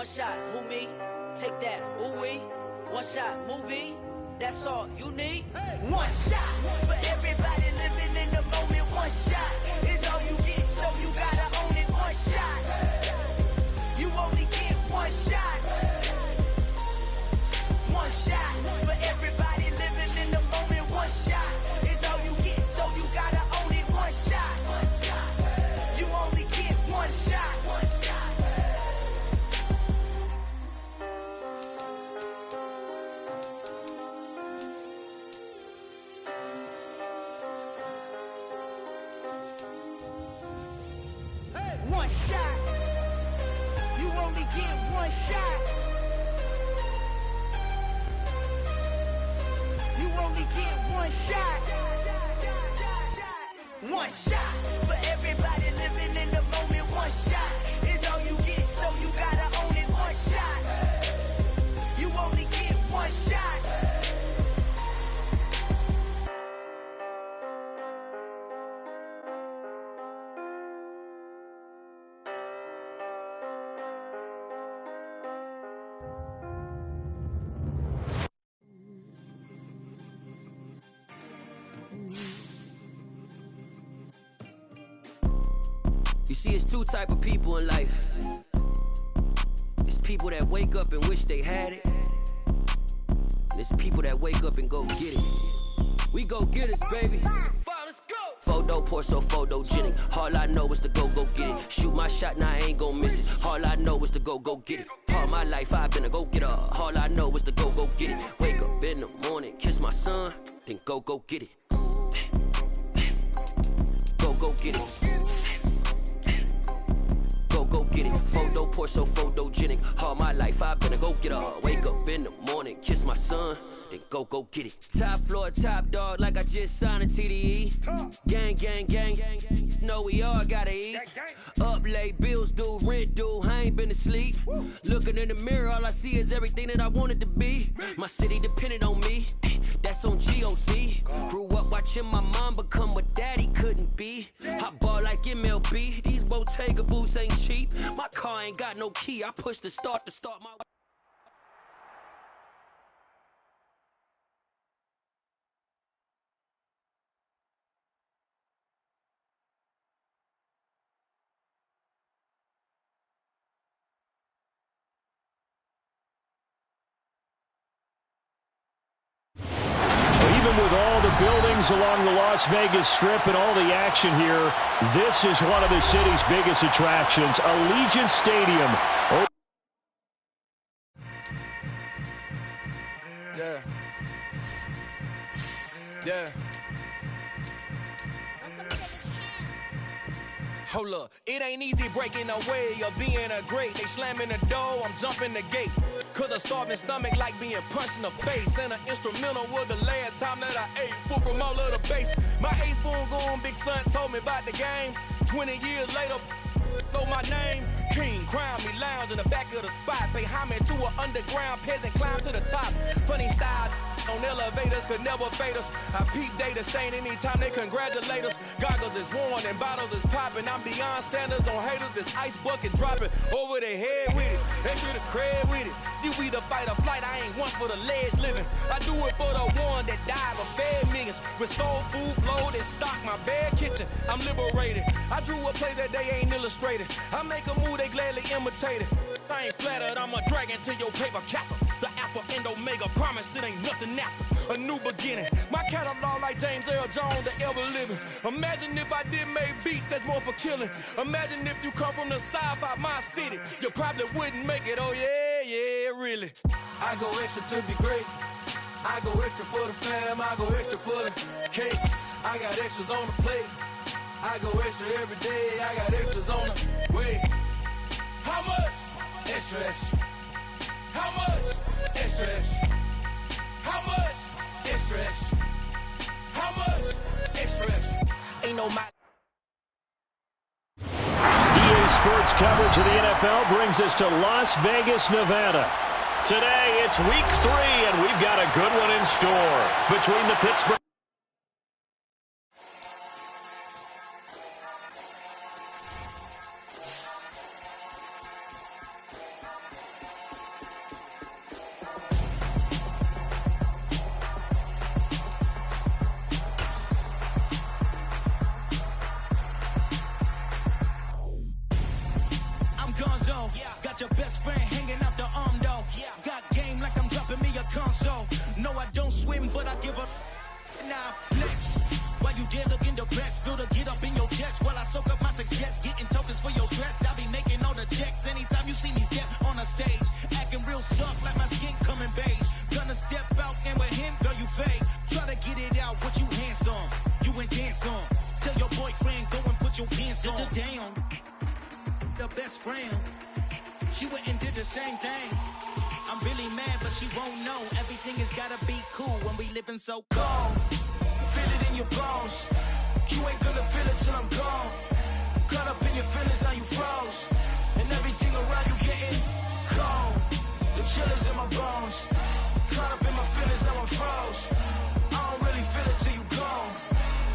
One shot, who me? Take that, ooh wee. One shot, movie. That's all you need. One shot for everybody living in the moment. One shot is all you get, so you gotta own it. One shot. You only get one shot. One shot for everybody living in the moment. One shot is all you get, so you gotta own it. One shot. You only get one shot. One shot. You only get one shot. You only get one shot. One shot for everybody living in the moment. One shot is all you get, so you gotta own it. One shot. You only get one shot. You see, it's two type of people in life. It's people that wake up and wish they had it. And it's people that wake up and go get it. We go get it, baby. Let's go. Photo poor, so photogenic. All I know is to go get it. Shoot my shot, now I ain't gon' miss it. All I know is to go get it. All my life I've been a go-getter. All I know is to go get it. Wake up in the morning, kiss my son, then go get it. Go get it. Go get it. Photo poor, so photogenic. All my life I've been a go-getter. Wake up in the morning, kiss my son, then go get it. Top floor, top dog, like I just signed a TDE. Gang, gang, gang, know we all gotta eat. Up late, bills due, rent due, I ain't been asleep. Looking in the mirror, all I see is everything that I wanted to be. My city depended on me, that's on G.O.D. Grew up watching my mom become what daddy couldn't be. I ball like MLB, these Bottega boots ain't cheap. My car ain't got no key, I push the start my... Even with all the buildings along the Las Vegas Strip and all the action here, this is one of the city's biggest attractions, Allegiant Stadium. Oh. Yeah. Hold up, it ain't easy breaking away or being a great. They slamming the door, I'm jumping the gate. Cause a starving stomach like being punched in the face. And an instrumental was the last time that I ate food from all of the base. My ace spoon going, big son told me about the game. 20 years later, know my name. King, crown me, lounge in the back of the spot. Pay homage to an underground peasant, climb to the top. Funny style on elevators could never fade us. I peep data stain anytime they congratulate us. Goggles is worn and bottles is popping. I'm Deion Sanders on haters, this ice bucket dropping over their head with it. Extra the cred with it. You either fight or flight, I ain't one for the ledge living. I do it for the one that died or fed millions. With soul food flowed and stock my bad kitchen. I'm liberated. I drew a play that they ain't illustrated. I make a move, they gladly imitate it. I ain't flattered, I'm a dragon to your paper castle. The Alpha and Omega, promise it ain't nothing after. A new beginning. My catalog like James Earl Jones, the ever living. Imagine if I did make beats that's more for killing. Imagine if you come from the south out my city. You probably wouldn't make it, oh yeah, really. I go extra to be great. I go extra for the fam, I go extra for the cake. I got extras on the plate. I go extra every day, I got extras on the way. How much? Extra, extra. How much? Extra, extra. How much? Extra, extra. How much? Extra, extra. Ain't no matter. EA Sports coverage of the NFL brings us to Las Vegas, Nevada. Today, it's week 3, and we've got a good one in store between the Pittsburgh... dance on. Tell your boyfriend, go and put your pants on. Damn, the best friend. She went and did the same thing. I'm really mad, but she won't know. Everything has gotta be cool when we living so cold. Feel it in your bones. You ain't gonna feel it till I'm gone. Caught up in your feelings, now you froze. And everything around you getting cold. The chill is in my bones. Caught up in my feelings, now I'm froze. I don't really feel it till you gone.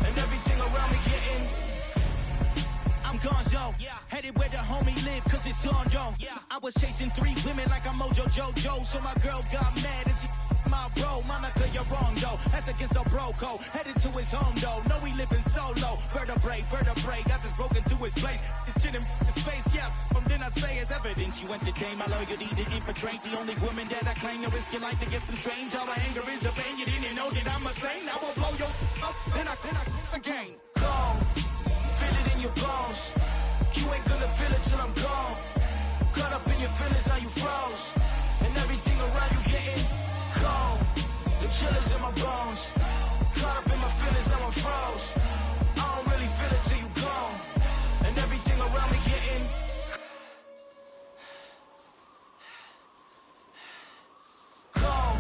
And everything around me getting I'm gonzo, headed where the homie live, cause it's on, yo. I was chasing 3 women like I'm Mojo Jojo, so my girl got mad and she my bro. Monica, you're wrong, though. That's against a bro code. Headed to his home, though. No, he living solo. Vertebrae, got this broken to his place. It's chin in his face, yeah. From then I say it's evidence. You entertain my loyalty to infiltrate. The only woman that I claim to risk your life to get some strange. All my anger is a pain. You didn't know that I'm a saint. I will blow your up, then I again. Go. Feel it in your bones. You ain't gonna feel it till I'm gone. Caught up in your feelings, now you froze. And everything around you getting cold. The chill is in my bones. Caught up in my feelings, now I'm froze. I don't really feel it till you gone. And everything around me getting cold.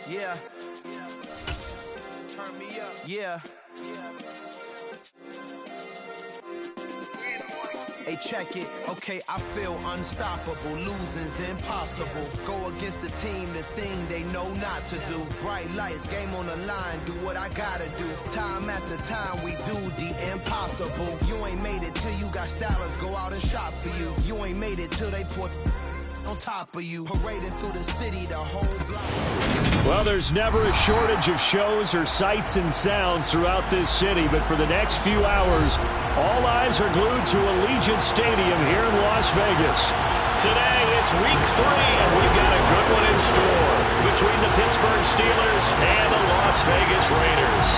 Yeah. Turn me up. Yeah. Hey, check it. Okay, I feel unstoppable. Losing's impossible. Go against the team, the thing they know not to do. Bright lights, game on the line. Do what I gotta do. Time after time, we do the impossible. You ain't made it till you got stylers go out and shop for you. You ain't made it till they put on top of you, parading through the city, the whole block. Well, there's never a shortage of shows or sights and sounds throughout this city, but for the next few hours, all eyes are glued to Allegiant Stadium here in Las Vegas. Today, it's week 3, and we've got a good one in store between the Pittsburgh Steelers and the Las Vegas Raiders.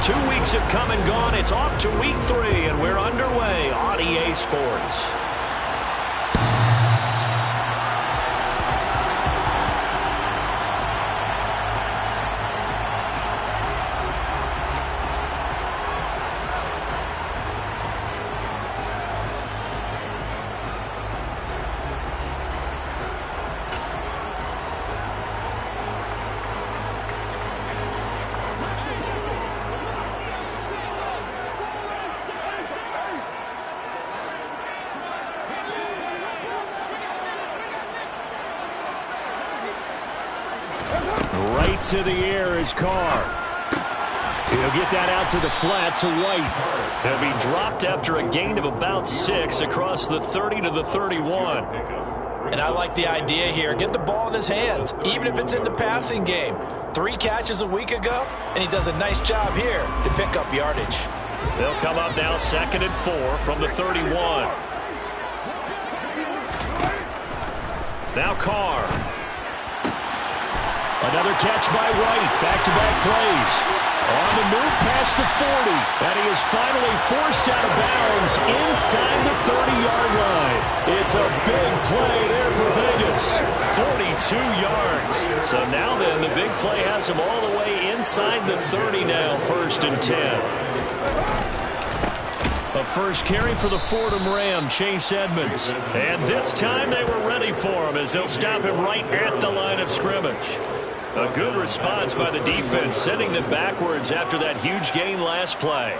2 weeks have come and gone. It's off to week 3, and we're underway on EA Sports. Right to the air is Carr. He'll get that out to the flat to White. He'll be dropped after a gain of about 6 across the 30 to the 31. And I like the idea here. Get the ball in his hands, even if it's in the passing game. 3 catches a week ago, and he does a nice job here to pick up yardage. They'll come up now 2nd and 4 from the 31. Now Carr. Another catch by White. Back-to-back plays. On the move past the 40. And he is finally forced out of bounds inside the 30-yard line. It's a big play there for Vegas. 42 yards. So now then, the big play has him all the way inside the 30 now, 1st and 10. A first carry for the Fordham Ram, Chase Edmonds. And this time they were ready for him as they'll stop him right at the line of scrimmage. A good response by the defense, sending them backwards after that huge gain last play.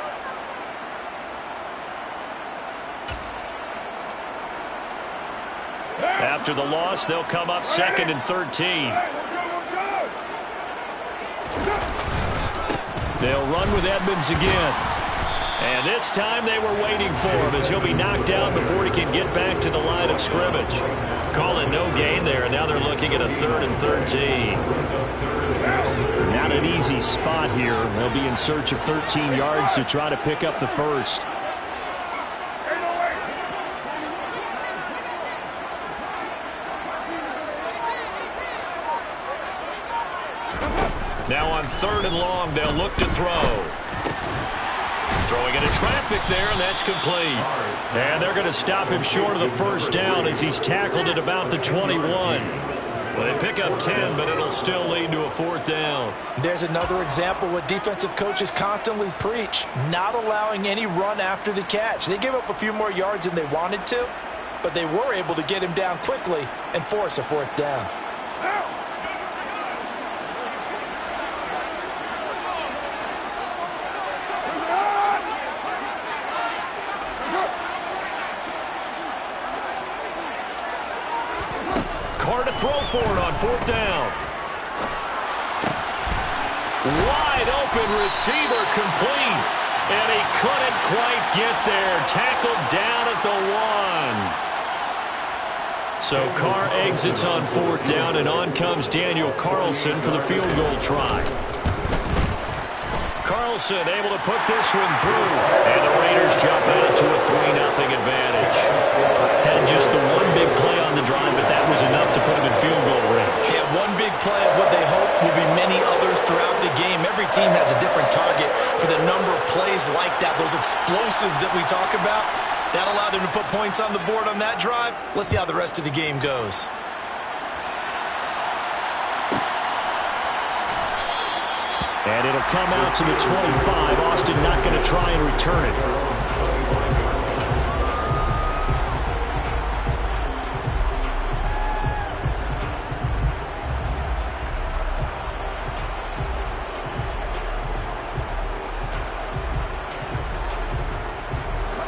After the loss, they'll come up 2nd and 13. They'll run with Edmonds again. And this time they were waiting for him as he'll be knocked down before he can get back to the line of scrimmage. Calling no gain there, and now they're looking at a 3rd and 13. Not an easy easy spot here. They'll be in search of 13 yards to try to pick up the first. Now on 3rd and long, they'll look to throw. Throwing into traffic there, and that's complete. And they're going to stop him short of the first down as he's tackled at about the 21. Well, they pick up 10, but it'll still lead to a 4th down. There's another example what defensive coaches constantly preach, not allowing any run after the catch. They gave up a few more yards than they wanted to, but they were able to get him down quickly and force a 4th down. Carr to throw for it on 4th down. Wide open receiver complete. And he couldn't quite get there. Tackled down at the 1. So Carr exits on 4th down, and on comes Daniel Carlson for the field goal try. Carlson able to put this one through. And the Raiders jump out to a 3-0 advantage. Had just the one big play on the drive, but that was enough to put him in field goal range. Yeah, one big play of what they hope will be many others throughout the game. Every team has a different target for the number of plays like that, those explosives that we talk about. That allowed him to put points on the board on that drive. Let's see how the rest of the game goes. And it'll come out to the 25. Austin not going to try and return it.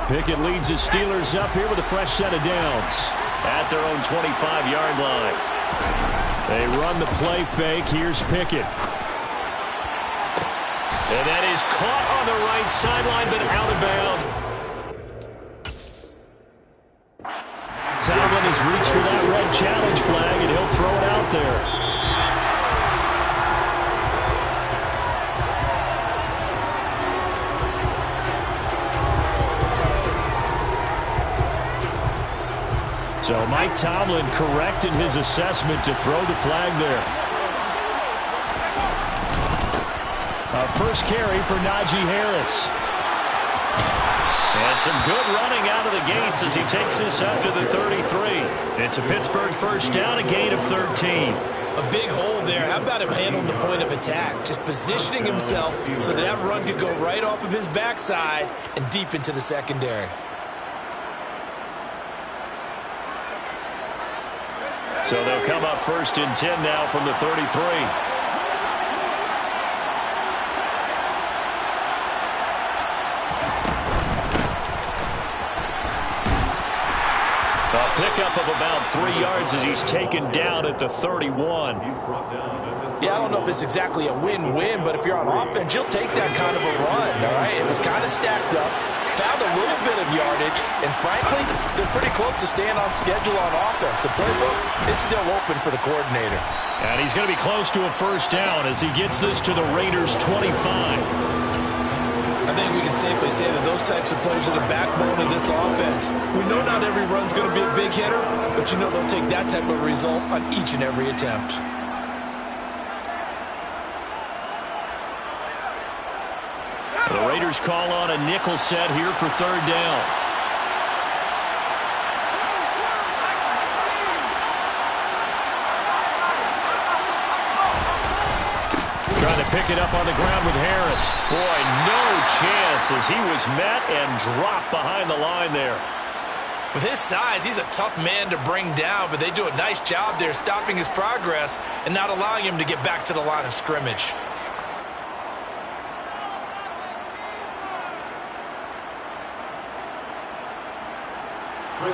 Pickett leads his Steelers up here with a fresh set of downs at their own 25-yard line. They run the play fake. Here's Pickett. And that is caught on the right sideline, but out of bounds. Tomlin has reached for that red challenge flag, and he'll throw it out there. So Mike Tomlin correct in his assessment to throw the flag there. First carry for Najee Harris. And some good running out of the gates as he takes this up to the 33. It's a Pittsburgh first down, a gain of 13. A big hole there. How about him handling the point of attack? Just positioning himself so that run could go right off of his backside and deep into the secondary. So they'll come up 1st and 10 now from the 33. A pickup of about 3 yards as he's taken down at the 31. Yeah, I don't know if it's exactly a win-win, but if you're on offense, you'll take that kind of a run, all right? It was kind of stacked up, found a little bit of yardage, and frankly, they're pretty close to staying on schedule on offense. The playbook is still open for the coordinator. And he's going to be close to a first down as he gets this to the Raiders' 25. I think we can safely say that those types of plays are the backbone of this offense. We know not every run's going to be a big hitter, but you know they'll take that type of result on each and every attempt. The Raiders call on a nickel set here for 3rd down. Trying to pick it up on the ground with Harris. Boy, no chance as he was met and dropped behind the line there. With his size, he's a tough man to bring down, but they do a nice job there stopping his progress and not allowing him to get back to the line of scrimmage.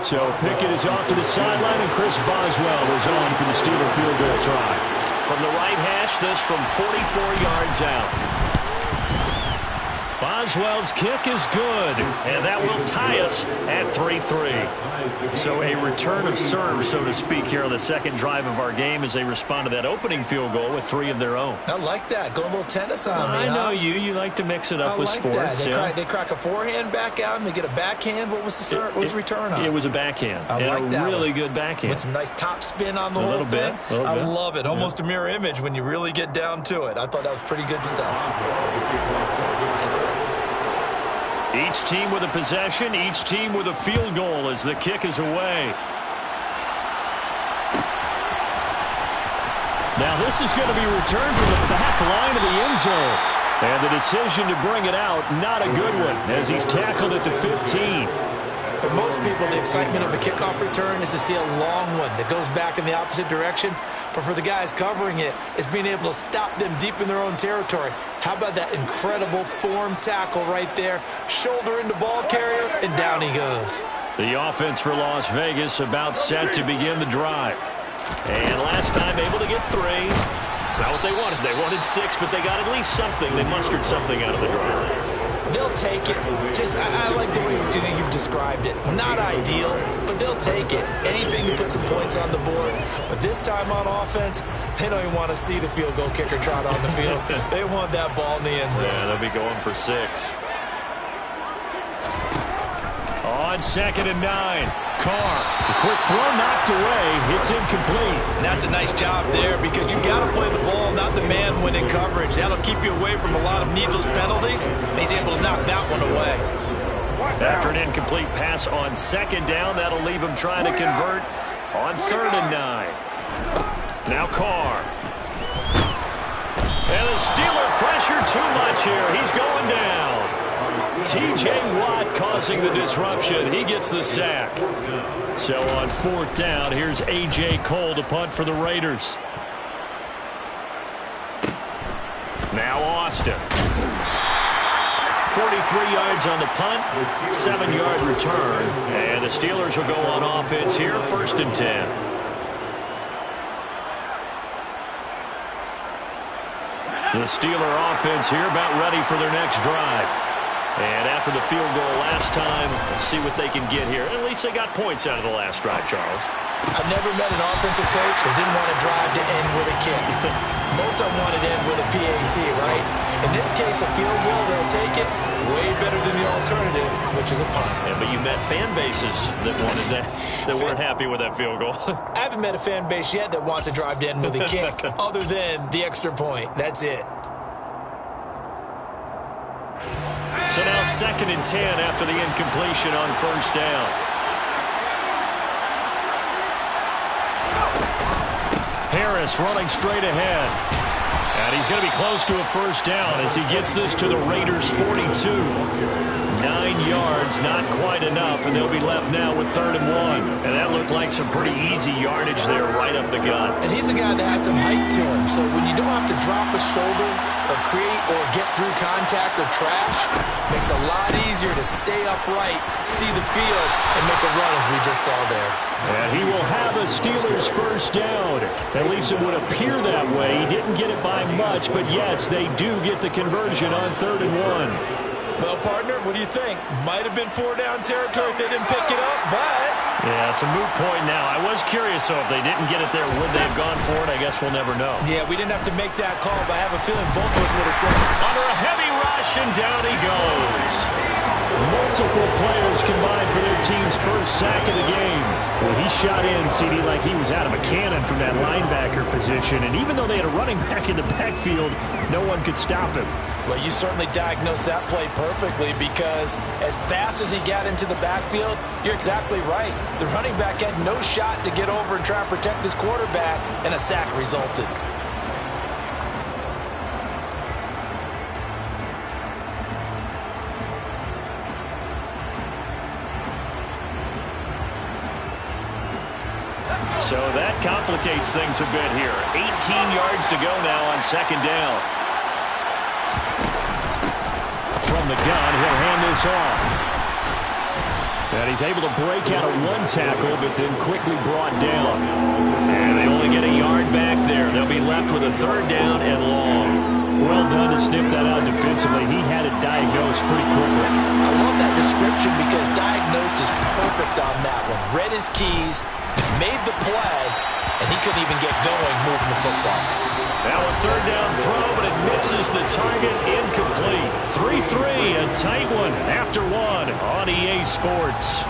So Pickett is off to the sideline, and Chris Boswell is on for the Steeler field goal try. From the right hash, this from 44 yards out. Boswell's kick is good, and that will tie us at 3-3. So a return of serve, so to speak, here on the second drive of our game as they respond to that opening field goal with 3 of their own. I like that. Go a little tennis on me, I know you like to mix it up with sports. They crack a forehand back out, and they get a backhand. What was the return on? It was a backhand. I like that. Really good backhand. With some nice top spin on the whole thing. I love it. Almost a mirror image when you really get down to it. I thought that was pretty good stuff. Each team with a possession, each team with a field goal as the kick is away. Now this is going to be returned from the back line of the end zone. And the decision to bring it out, not a good one, as he's tackled at the 15. For most people, the excitement of a kickoff return is to see a long one that goes back in the opposite direction. But for the guys covering it, it's being able to stop them deep in their own territory. How about that incredible form tackle right there? Shoulder into ball carrier, and down he goes. The offense for Las Vegas about set to begin the drive. And last time able to get 3. It's not what they wanted. They wanted 6, but they got at least something. They mustered something out of the drive. They'll take it. I like the way you've described it. Not ideal, but they'll take it. Anything to put some points on the board. But this time on offense, they don't even want to see the field goal kicker trot on the field. They want that ball in the end zone. Yeah, they'll be going for 6. On 2nd and 9. Carr, the quick throw knocked away. It's incomplete. And that's a nice job there because you've got to play the ball, not the man when in coverage. That'll keep you away from a lot of needless penalties. And he's able to knock that one away. After an incomplete pass on 2nd down, that'll leave him trying to convert on 3rd and 9. Now Carr. And the Steeler pressure too much here. He's going down. T.J. Watt causing the disruption. He gets the sack. So on 4th down, here's A.J. Cole to punt for the Raiders. Now Austin. 43 yards on the punt, 7-yard return. And the Steelers will go on offense here, 1st and 10. The Steeler offense here about ready for their next drive. And after the field goal last time, let's see what they can get here. At least they got points out of the last drive, Charles. I've never met an offensive coach that didn't want to drive to end with a kick. Most of them wanted to end with a PAT, right? In this case, a field goal, they'll take it. Way better than the alternative, which is a punt. Yeah, but you met fan bases that wanted that, that weren't happy with that field goal. I haven't met a fan base yet that wants to drive to end with a kick, other than the extra point. That's it. So now 2nd and 10 after the incompletion on 1st down. Harris running straight ahead. And he's going to be close to a 1st down as he gets this to the Raiders' 42. 9 yards, not quite enough, and they'll be left now with 3rd and 1. And that looked like some pretty easy yardage there right up the gut. And he's a guy that has some height to him, so when you don't have to drop a shoulder or create or get through contact or trash, makes it a lot easier to stay upright, see the field, and make a run as we just saw there. And he will have a Steelers 1st down. At least it would appear that way. He didn't get it by much, but yes, they do get the conversion on 3rd and 1. Well, partner, what do you think? Might have been 4-down territory if they didn't pick it up, but... Yeah, it's a moot point now. I was curious, so if they didn't get it there, would they have gone for it? I guess we'll never know. Yeah, we didn't have to make that call, but I have a feeling both of us would have said it. Under a heavy rush, and down he goes. Multiple players combined for their team's 1st sack of the game. Well, he shot in, CD, like he was out of a cannon from that linebacker position. And even though they had a running back in the backfield, no one could stop him. Well, you certainly diagnosed that play perfectly because as fast as he got into the backfield, you're exactly right. The running back had no shot to get over and try and protect this quarterback, and a sack resulted. So that complicates things a bit here. 18 yards to go now on 2nd down. From the gun, he'll hand this off. And he's able to break out of 1 tackle, but then quickly brought down. And they only get a yard back there. They'll be left with a 3rd down and long. Well done to sniff that out defensively. He had it diagnosed pretty quickly. I love that description because diagnosed is perfect on that one. Read his keys, made the play, and he couldn't even get going moving the football. Now a third down throw, but it misses the target. Incomplete. 3-3, a tight one after one on EA Sports.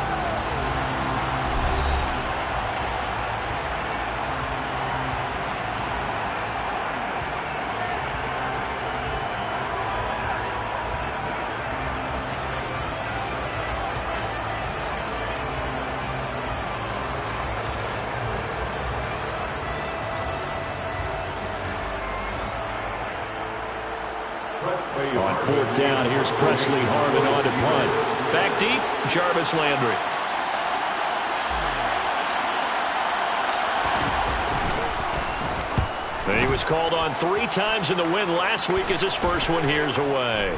On fourth down, here's Presley Harvin on to punt. Back deep, Jarvis Landry. And he was called on 3 times in the win last week as his first one here's away.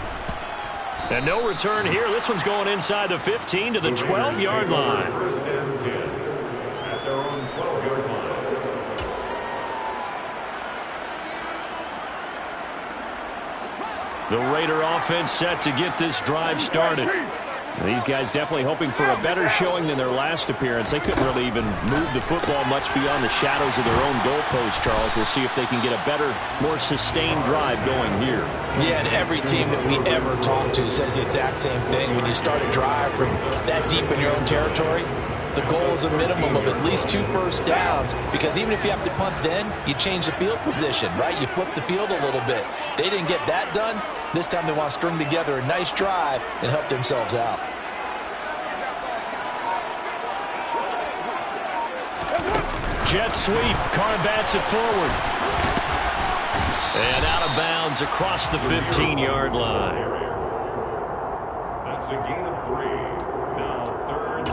And no return here. This one's going inside the 15 to the 12-yard line. First and 10 at their own 12-yard line. The Raider offense set to get this drive started. These guys definitely hoping for a better showing than their last appearance. They couldn't really even move the football much beyond the shadows of their own goalpost, Charles. We'll see if they can get a better, more sustained drive going here. Yeah, and every team that we ever talk to says the exact same thing. When you start a drive from that deep in your own territory, the goal is a minimum of at least 2 first downs, because even if you have to punt then, you change the field position, right? You flip the field a little bit. They didn't get that done. This time they want to string together a nice drive and help themselves out. Jet sweep. Carr bats it forward. And out of bounds across the 15-yard line. That's a gain of 3. Now 3rd and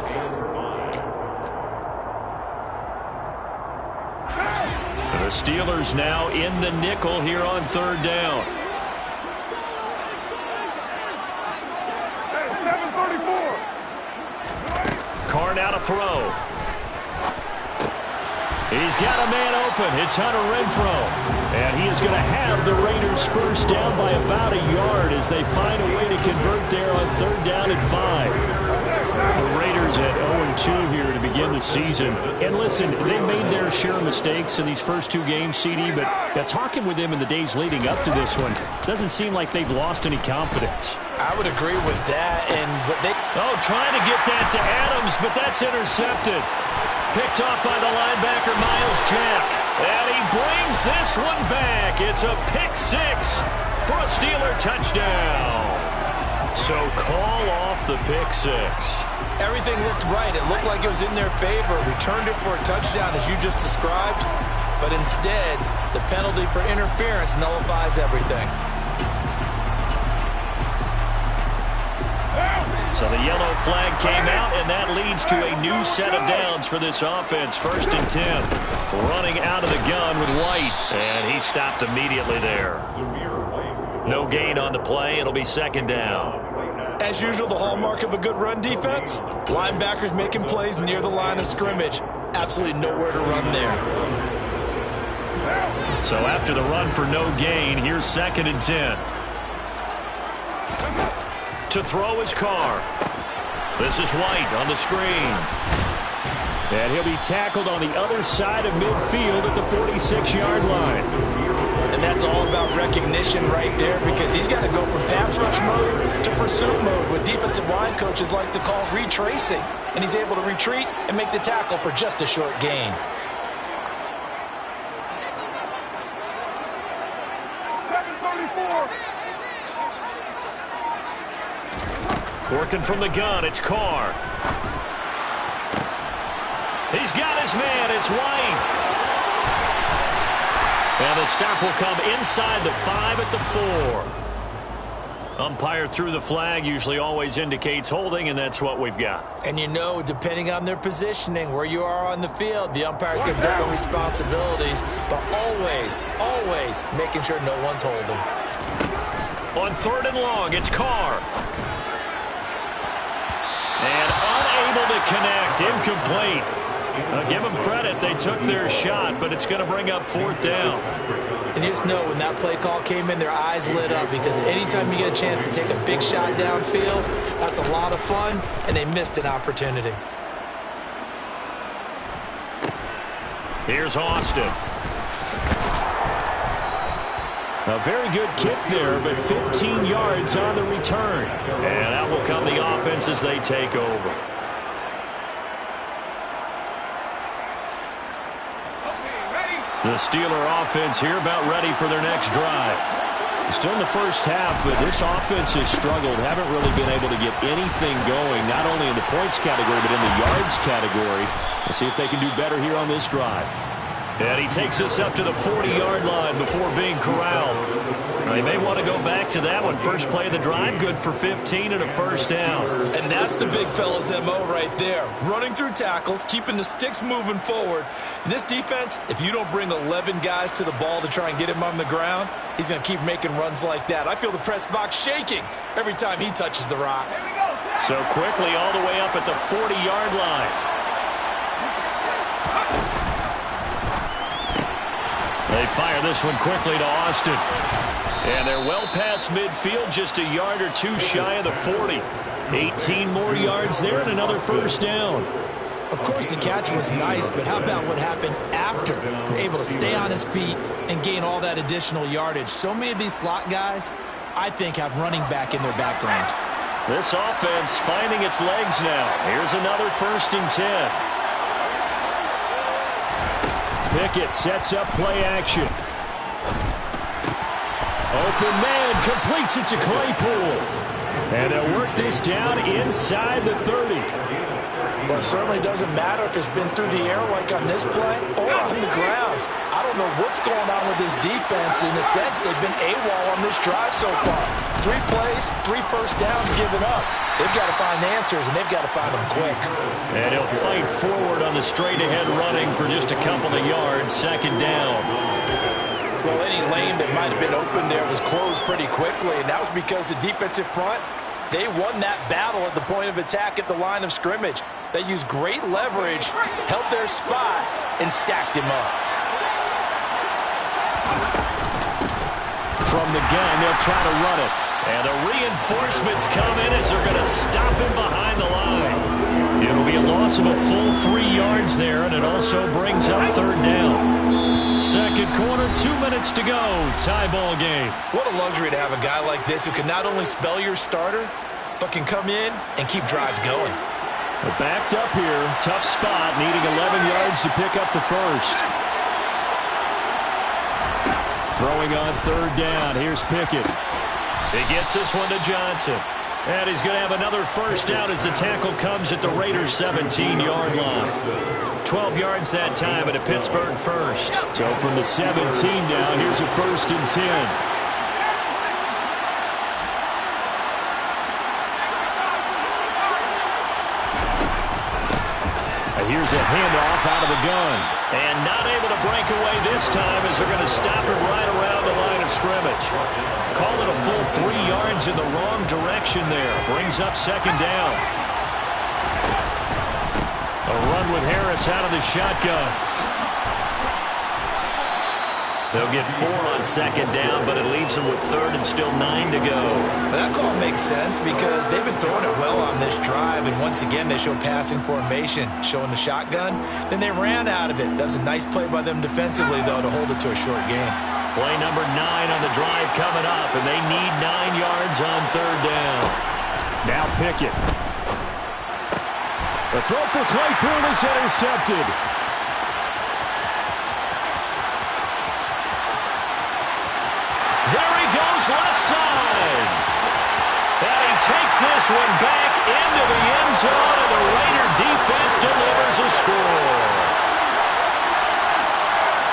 5. The Steelers now in the nickel here on 3rd down. Carr now to throw. He's got a man open. It's Hunter Renfrow. And he is going to have the Raiders first down by about a yard as they find a way to convert there on 3rd down and 5. The Raiders at 0-2 here to begin the season. And listen, they made their share of mistakes in these first 2 games, CD, but talking with them in the days leading up to this one, doesn't seem like they've lost any confidence. I would agree with that. Trying to get that to Adams, but that's intercepted. Picked off by the linebacker, Miles Jack. And he brings this one back. It's a pick 6 for a Steeler touchdown. So call off the pick 6. Everything looked right. It looked like it was in their favor. Returned it for a touchdown, as you just described. But instead, the penalty for interference nullifies everything. So the yellow flag came out, and that leads to a new set of downs for this offense. 1st and 10. Running out of the gun with White, and he stopped immediately there. No gain on the play. It'll be 2nd down. As usual, the hallmark of a good run defense, linebackers making plays near the line of scrimmage. Absolutely nowhere to run there. So after the run for no gain, here's 2nd and 10. To throw is Carr. This is White on the screen. And he'll be tackled on the other side of midfield at the 46-yard line. And that's all about recognition right there, because he's got to go from pass rush mode to pursuit mode, what defensive line coaches like to call retracing. And he's able to retreat and make the tackle for just a short gain. Working from the gun, it's Carr. He's got his man, it's White. And the stop will come inside the 5 at the 4. Umpire threw the flag, usually always indicates holding, and that's what we've got. And you know, depending on their positioning, where you are on the field, the umpire's got different responsibilities, but always making sure no one's holding. On 3rd and long, it's Carr. And unable to connect, incomplete. Give them credit. They took their shot, but it's going to bring up 4th down. And you just know when that play call came in, their eyes lit up because anytime you get a chance to take a big shot downfield, that's a lot of fun, and they missed an opportunity. Here's Austin. A very good kick there, but 15 yards on the return. And out will come the offense as they take over. The Steeler offense here about ready for their next drive. Still in the first half, but this offense has struggled. Haven't really been able to get anything going, not only in the points category, but in the yards category. We'll see if they can do better here on this drive. And he takes us up to the 40-yard line before being corralled. They may want to go back to that one. First play of the drive, good for 15 and a first down. And that's the big fella's MO right there. Running through tackles, keeping the sticks moving forward. In this defense, if you don't bring 11 guys to the ball to try and get him on the ground, he's going to keep making runs like that. I feel the press box shaking every time he touches the rock. So quickly all the way up at the 40-yard line. They fire this one quickly to Austin. And they're well past midfield, just a yard or two shy of the 40. 18 more yards there and another first down. Of course, the catch was nice, but how about what happened after? Able to stay on his feet and gain all that additional yardage. So many of these slot guys, I think, have running back in their background. This offense finding its legs now. Here's another 1st and 10. Pickett sets up play action. Open man completes it to Claypool. And they'll work this down inside the 30. Well, it certainly doesn't matter if it's been through the air like on this play or on the ground. I don't know what's going on with this defense. In a sense, they've been AWOL on this drive so far. 3 plays, 3 first downs given up. They've got to find answers, and they've got to find them quick. And he'll fight forward on the straight-ahead running for just a couple of yards. 2nd down. Well, any lane that might have been open there was closed pretty quickly, and that was because the defensive front, they won that battle at the point of attack at the line of scrimmage. They used great leverage, held their spot, and stacked him up. From the gun, they'll try to run it. And the reinforcements come in as they're going to stop him behind the line. It'll be a loss of a full 3 yards there, and it also brings up 3rd down. Second quarter, 2 minutes to go. Tie ball game. What a luxury to have a guy like this who can not only spell your starter, but can come in and keep drives going. They're backed up here. Tough spot, needing 11 yards to pick up the first. Throwing on 3rd down. Here's Pickett. He gets this one to Johnson. And he's going to have another first down as the tackle comes at the Raiders' 17-yard line. 12 yards that time at a Pittsburgh first. So from the 17 down, here's a 1st and 10. Here's a handoff out of the gun. And not able to break away this time as they're going to stop him right around the line of scrimmage. Call it a full 3 yards in the wrong direction there. Brings up 2nd down. A run with Harris out of the shotgun. They'll get 4 on 2nd down, but it leaves them with 3rd and still 9 to go. That call makes sense because they've been throwing it well on this drive, and once again they show passing formation, showing the shotgun. Then they ran out of it. That was a nice play by them defensively, though, to hold it to a short game. Play number 9 on the drive coming up, and they need 9 yards on 3rd down. Now Pickett. The throw for Claypool is intercepted. There he goes left side. And he takes this one back into the end zone, and the Raider defense delivers a score.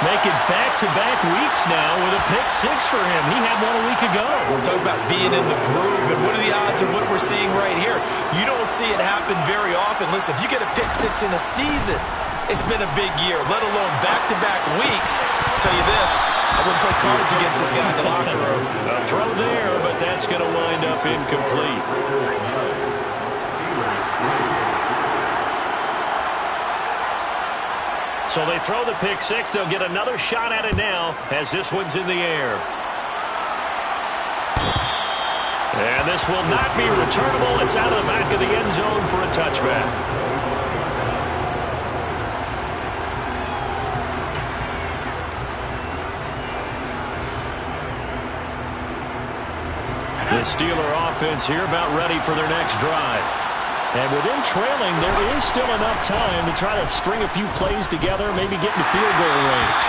Making back-to-back weeks now with a pick 6 for him. He had one a week ago. We're talking about being in the groove, and what are the odds of what we're seeing right here? You don't see it happen very often. Listen, if you get a pick 6 in a season, it's been a big year, let alone back-to-back weeks. I'll tell you this, I wouldn't play cards against this guy in the locker room. A throw there, but that's going to wind up incomplete. So they throw the pick six. They'll get another shot at it now as this one's in the air. And this will not be returnable. It's out of the back of the end zone for a touchback. The Steeler offense here about ready for their next drive. And with them trailing, there is still enough time to try to string a few plays together, maybe get into field goal range.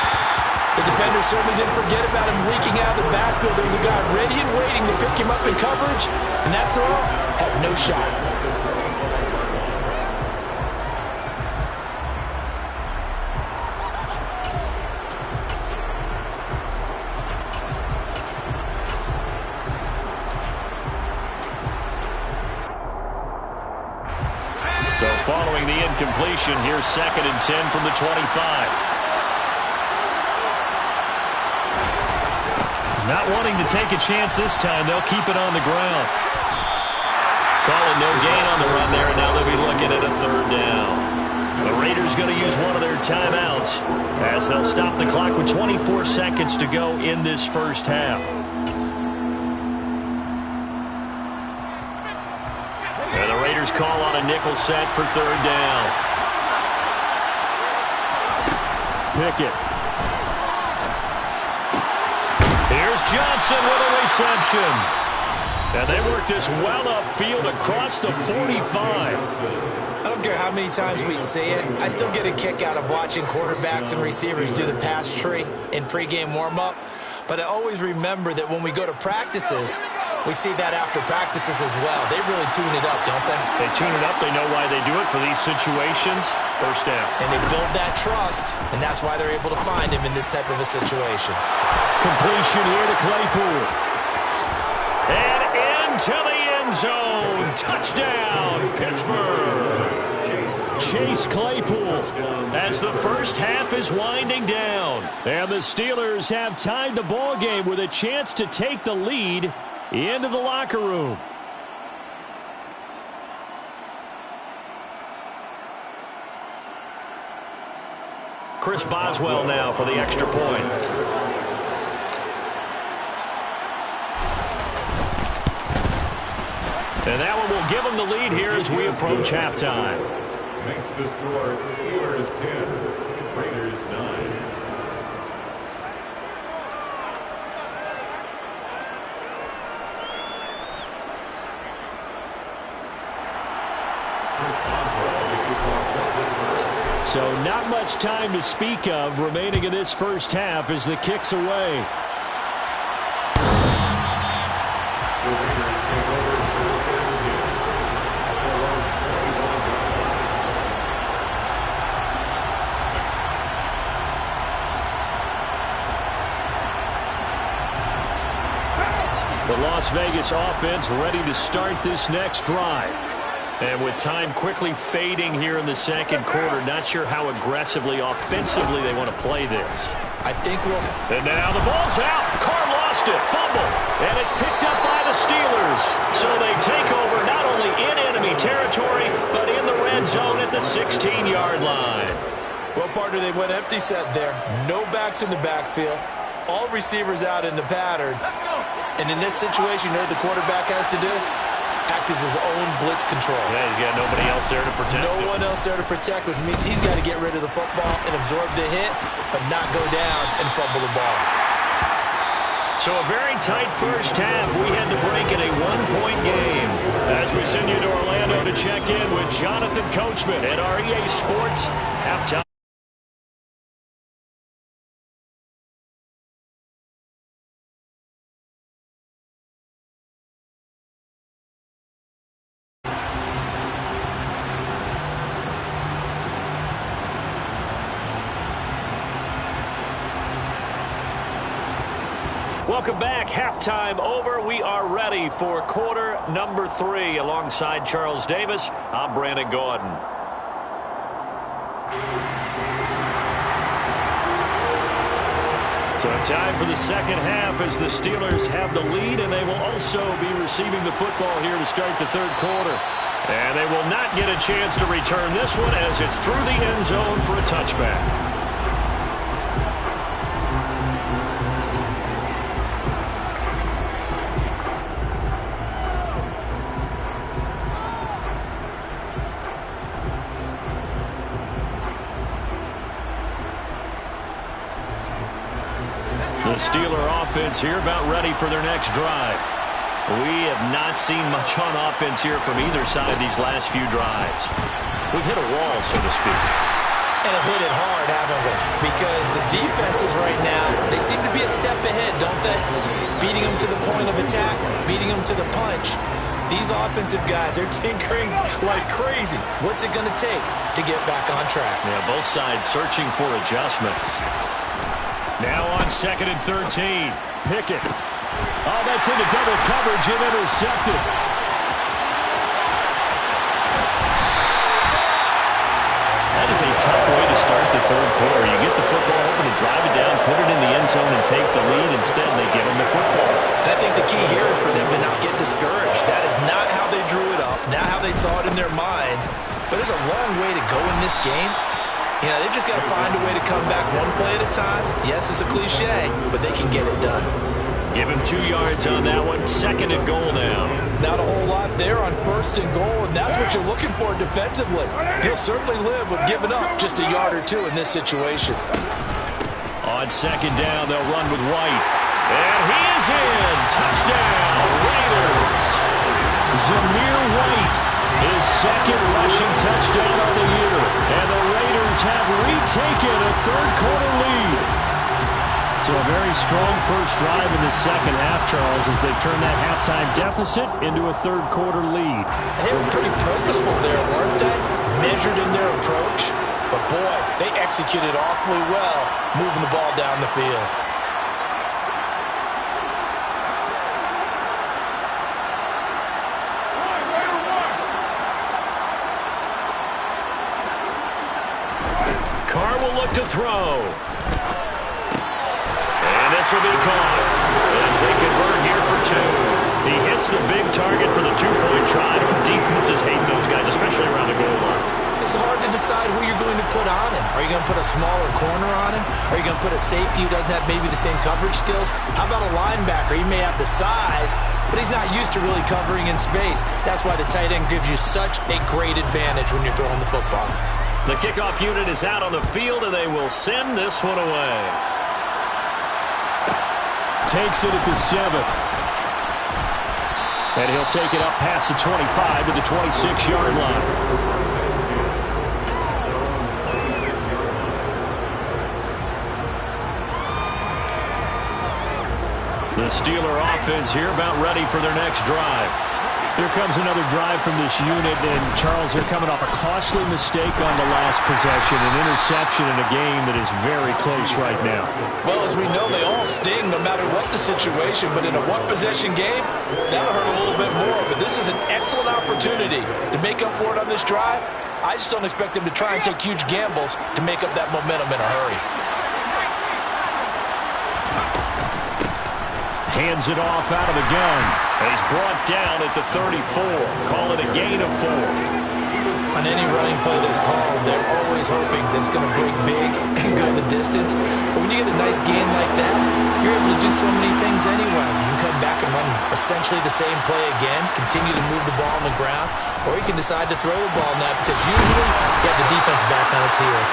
The defender certainly didn't forget about him leaking out of the backfield. There was a guy ready and waiting to pick him up in coverage, and that throw had no shot. So following the incompletion, here's 2nd and 10 from the 25. Not wanting to take a chance this time, they'll keep it on the ground. Calling no gain on the run there, and now they'll be looking at a 3rd down. The Raiders going to use one of their timeouts as they'll stop the clock with 24 seconds to go in this first half. And the Raiders call on a nickel set for 3rd down. Pickett. Here's Johnson with a reception. And they work this well upfield across the 45. I don't care how many times we see it. I still get a kick out of watching quarterbacks and receivers do the pass tree in pregame warm-up. But I always remember that when we go to practices, we see that after practices as well. They really tune it up, don't they? They tune it up. They know why they do it for these situations. 1st down. And they build that trust, and that's why they're able to find him in this type of a situation. Completion here to Claypool. And into the end zone. Touchdown, Pittsburgh. Chase Claypool as the first half is winding down. And the Steelers have tied the ball game with a chance to take the lead into the locker room. Chris Boswell now for the extra point. And that one will give them the lead here as we approach halftime. Makes the score Steelers 10, Raiders 9. So not much time to speak of remaining in this first half as the kick's away. The Las Vegas offense ready to start this next drive. And with time quickly fading here in the second quarter, not sure how aggressively, offensively they want to play this. I think we'll... And now the ball's out. Carr lost it. Fumble. And it's picked up by the Steelers. So they take over not only in enemy territory, but in the red zone at the 16-yard line. Well, partner, they went empty set there. No backs in the backfield. All receivers out in the pattern. And in this situation, you know what the quarterback has to do? Act as his own blitz control. Yeah, he's got nobody else there to protect him. No one else there to protect, which means he's got to get rid of the football and absorb the hit, but not go down and fumble the ball. So a very tight first half. We had to break in a one-point game. As we send you to Orlando to check in with Jonathan Coachman at our EA Sports Halftime. Welcome back. Halftime over. We are ready for quarter number 3. Alongside Charles Davis, I'm Brandon Gordon. So time for the second half as the Steelers have the lead, and they will also be receiving the football here to start the third quarter. And they will not get a chance to return this one as it's through the end zone for a touchback. offense here, about ready for their next drive. We have not seen much on offense here from either side these last few drives. We've hit a wall, so to speak. And have hit it hard, haven't we? Because the defenses right now, they seem to be a step ahead, don't they? Beating them to the point of attack, beating them to the punch. These offensive guys are tinkering like crazy. What's it going to take to get back on track? Yeah, both sides searching for adjustments. Now on 2nd and 13. Pickett. Oh, that's into double coverage and intercepted. That is a tough way to start the third quarter. You get the football open and drive it down, put it in the end zone, and take the lead. Instead, they give them the football. And I think the key here is for them to not get discouraged. That is not how they drew it up, not how they saw it in their minds. But there's a long way to go in this game. You know, they've just got to find a way to come back one play at a time. Yes, it's a cliche, but they can get it done. Give him 2 yards on that one. 2nd and goal now. Not a whole lot there on 1st and goal, and that's what you're looking for defensively. You'll certainly live with giving up just a yard or two in this situation. On 2nd down, they'll run with White. And he is in. Touchdown, Raiders. Zamir White, his 2nd rushing touchdown of the year. And the Raiders have retaken a third-quarter lead. So a very strong first drive in the second half, Charles, as they turn that halftime deficit into a third-quarter lead. And they were pretty purposeful there, weren't they? Measured in their approach. But, boy, they executed awfully well moving the ball down the field. Carr will look to throw. This will be caught as they convert here for 2. He hits the big target for the 2-point try. Defenses hate those guys, especially around the goal line. It's hard to decide who you're going to put on him. Are you going to put a smaller corner on him? Are you going to put a safety who doesn't have maybe the same coverage skills? How about a linebacker? He may have the size, but he's not used to really covering in space. That's why the tight end gives you such a great advantage when you're throwing the football. The kickoff unit is out on the field, and they will send this one away. Takes it at the 7. And he'll take it up past the 25 to the 26-yard line. The Steeler offense here about ready for their next drive. Here comes another drive from this unit, and Charles, they're coming off a costly mistake on the last possession, an interception in a game that is very close right now. Well, as we know, they all sting no matter what the situation, but in a one-possession game, that'll hurt a little bit more. But this is an excellent opportunity to make up for it on this drive. I just don't expect them to try and take huge gambles to make up that momentum in a hurry. Hands it off out of the gun. He's brought down at the 34. Call it a gain of 4. On any running play that's called, they're always hoping that it's going to break big and go the distance. But when you get a nice gain like that, you're able to do so many things anyway. You can come back and run essentially the same play again, continue to move the ball on the ground, or you can decide to throw the ball now because usually you have the defense back on its heels.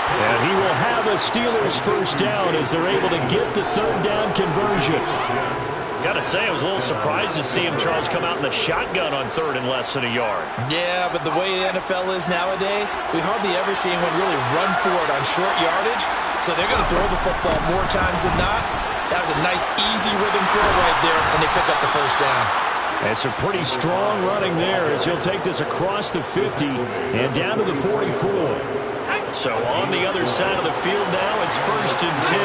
And he will have a Steelers first down as they're able to get the third down conversion. Got to say, I was a little surprised to see him, Charles, come out in the shotgun on 3rd and less than a yard. Yeah, but the way the NFL is nowadays, we hardly ever see anyone really run for it on short yardage. So they're going to throw the football more times than not. That was a nice, easy rhythm throw right there, and they pick up the first down. And some pretty strong running there as he'll take this across the 50 and down to the 44. So on the other side of the field now, it's 1st and 10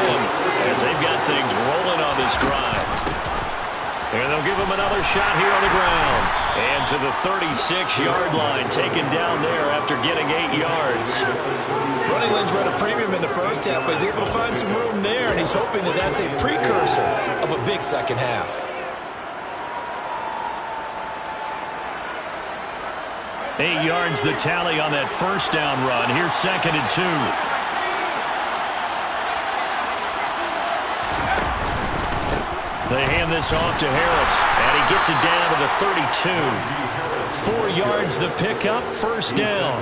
as they've got things rolling on this drive. And they'll give him another shot here on the ground. And to the 36-yard line, taken down there after getting 8 yards. Running lanes were at a premium in the first half, but he's able to find some room there, and he's hoping that that's a precursor of a big second half. 8 yards the tally on that first down run. Here's 2nd and 2. They hand this off to Harris, and he gets it down to the 32. 4 yards the pickup, first down.